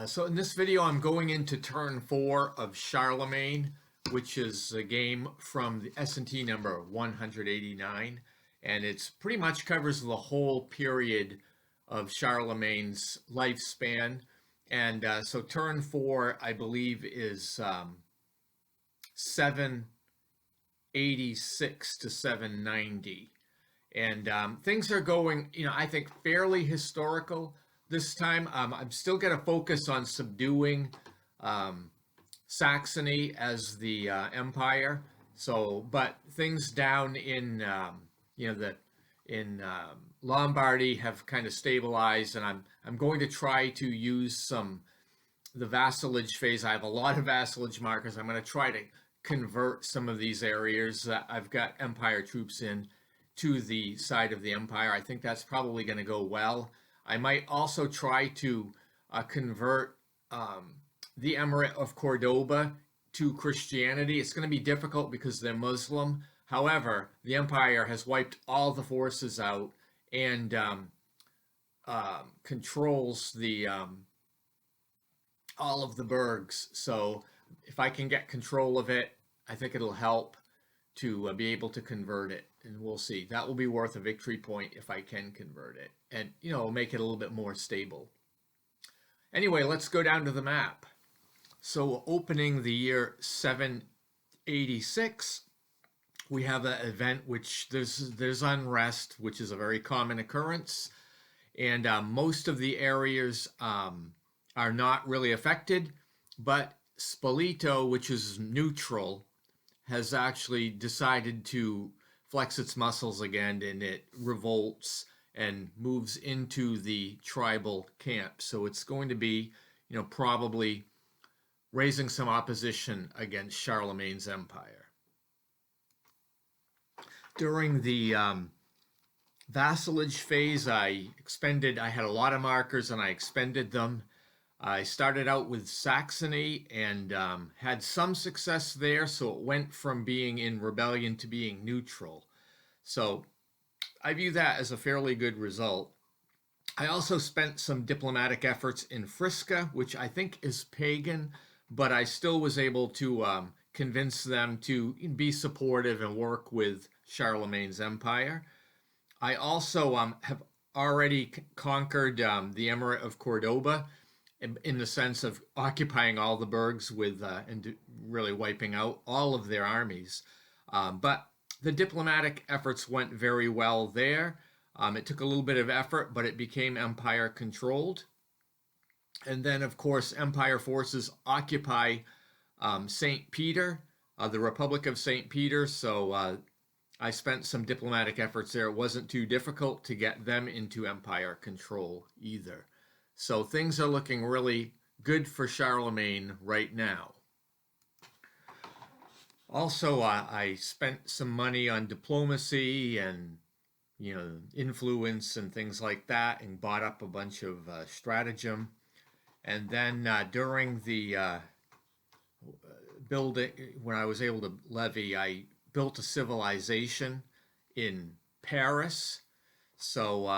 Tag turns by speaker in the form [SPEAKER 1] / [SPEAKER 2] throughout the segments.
[SPEAKER 1] So in this video, I'm going into turn 4 of Charlemagne, which is a game from the S&T number 189, and it's pretty much covers the whole period of Charlemagne's lifespan. And so turn 4, I believe, is 786 to 790. And things are going, I think fairly historical this time. I'm still going to focus on subduing Saxony as the empire. So, but things down in, in Lombardy have kind of stabilized, and I'm going to try to use the vassalage phase. I have a lot of vassalage markers. I'm going to try to convert some of these areas that I've got empire troops in to the side of the empire. I think that's probably going to go well. I might also try to convert the Emirate of Cordoba to Christianity. It's going to be difficult because they're Muslim. However, the empire has wiped all the forces out and controls all of the burgs. So if I can get control of it, I think it'll help to be able to convert it, and we'll see. That will be worth a victory point if I can convert it, and make it a little bit more stable. Anyway, let's go down to the map. So opening the year 786, we have an event which there's unrest, which is a very common occurrence, and most of the areas are not really affected, but Spoleto, which is neutral, has actually decided to flex its muscles again, and it revolts and moves into the tribal camp. So it's going to be, probably raising some opposition against Charlemagne's empire. During the vassalage phase, I had a lot of markers and I expended them. I started out with Saxony and had some success there, so it went from being in rebellion to being neutral. So I view that as a fairly good result. I also spent some diplomatic efforts in Frisca, which I think is pagan, but I still was able to convince them to be supportive and work with Charlemagne's empire. I also have already conquered the Emirate of Cordoba, in the sense of occupying all the burgs with and really wiping out all of their armies. But the diplomatic efforts went very well there. It took a little bit of effort, but it became empire controlled. And then, of course, empire forces occupy St. Peter, the Republic of St. Peter. So I spent some diplomatic efforts there. It wasn't too difficult to get them into empire control either. So things are looking really good for Charlemagne right now. Also, I spent some money on diplomacy and, influence and things like that, and bought up a bunch of stratagem. And then during the building, when I was able to levy, I built a civilization in Paris. So,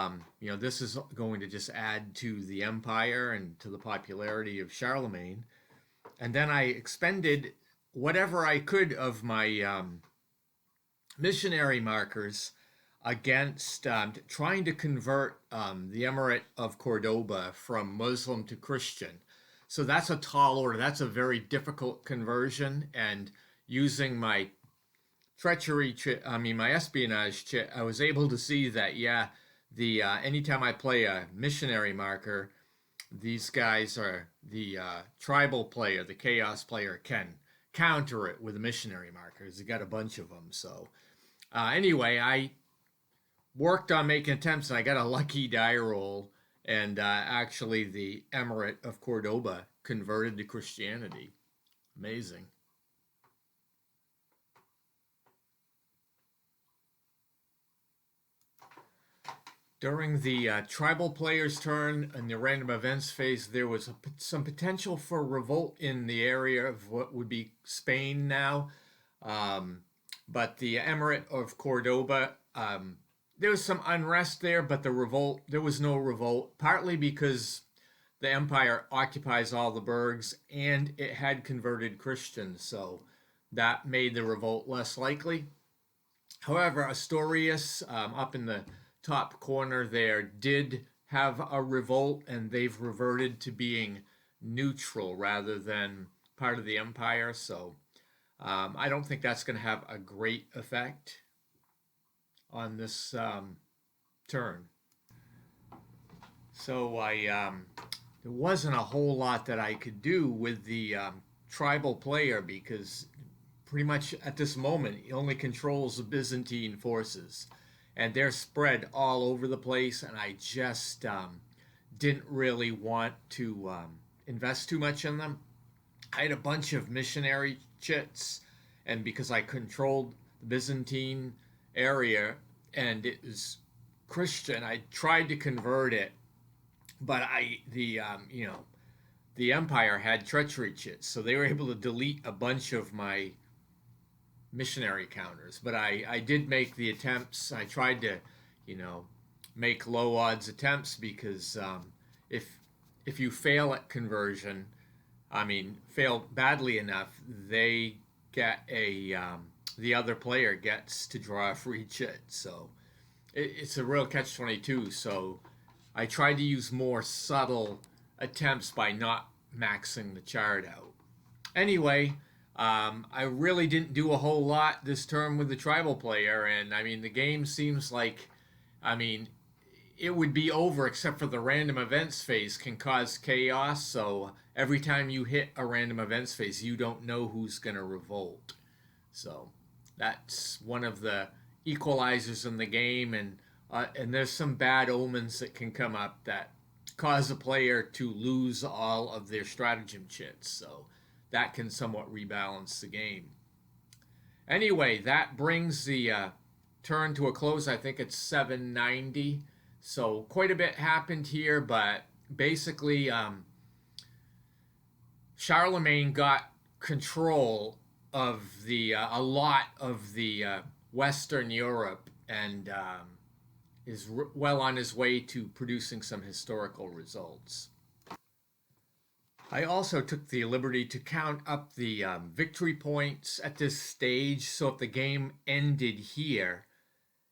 [SPEAKER 1] this is going to just add to the empire and to the popularity of Charlemagne. And then I expended whatever I could of my missionary markers against trying to convert the Emirate of Cordoba from Muslim to Christian. So that's a tall order. That's a very difficult conversion. And using my my espionage chit, I was able to see that, anytime I play a missionary marker, these guys are the tribal player, the chaos player, can counter it with a missionary markers. You got a bunch of them. So anyway, I worked on making attempts, and I got a lucky die roll, and actually the Emirate of Cordoba converted to Christianity. Amazing. During the tribal player's turn in the random events phase, there was some potential for revolt in the area of what would be Spain now. But the Emirate of Cordoba, there was some unrest there, but there was no revolt, partly because the empire occupies all the burgs, and it had converted Christians, so that made the revolt less likely. However, Astorius, up in the top corner there, did have a revolt, and they've reverted to being neutral rather than part of the empire. So I don't think that's going to have a great effect on this turn. So there wasn't a whole lot that I could do with the tribal player because pretty much at this moment he only controls the Byzantine forces, and they're spread all over the place. And I just didn't really want to invest too much in them. I had a bunch of missionary chits, and because I controlled the Byzantine area and it was Christian, I tried to convert it, but the Empire had treachery chits, so they were able to delete a bunch of my missionary counters. But I did make the attempts. I tried to, you know, make low odds attempts because if you fail at conversion, I mean, fail badly enough, they get the other player gets to draw a free chit. So it's a real catch-22. So I tried to use more subtle attempts by not maxing the chart out. Anyway, I really didn't do a whole lot this turn with the tribal player, and I mean, the game seems like, I mean, it would be over except for the random events phase can cause chaos. So every time you hit a random events phase, you don't know who's going to revolt. So that's one of the equalizers in the game, and there's some bad omens that can come up that cause a player to lose all of their stratagem chits. So that can somewhat rebalance the game. Anyway, that brings the turn to a close. I think it's 790. So quite a bit happened here, but basically Charlemagne got control of a lot of the Western Europe, and is well on his way to producing some historical results. I also took the liberty to count up the victory points at this stage, so if the game ended here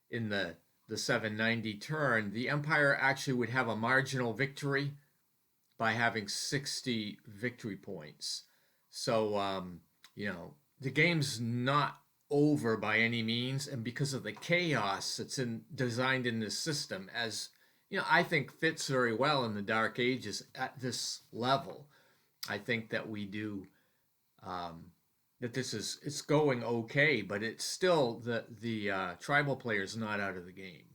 [SPEAKER 1] in the 790 turn, the Empire actually would have a marginal victory by having 60 victory points. So, the game's not over by any means, and because of the chaos that's designed in this system, as I think fits very well in the Dark Ages at this level. I think that we do that it's going okay, but it's still the tribal player is not out of the game.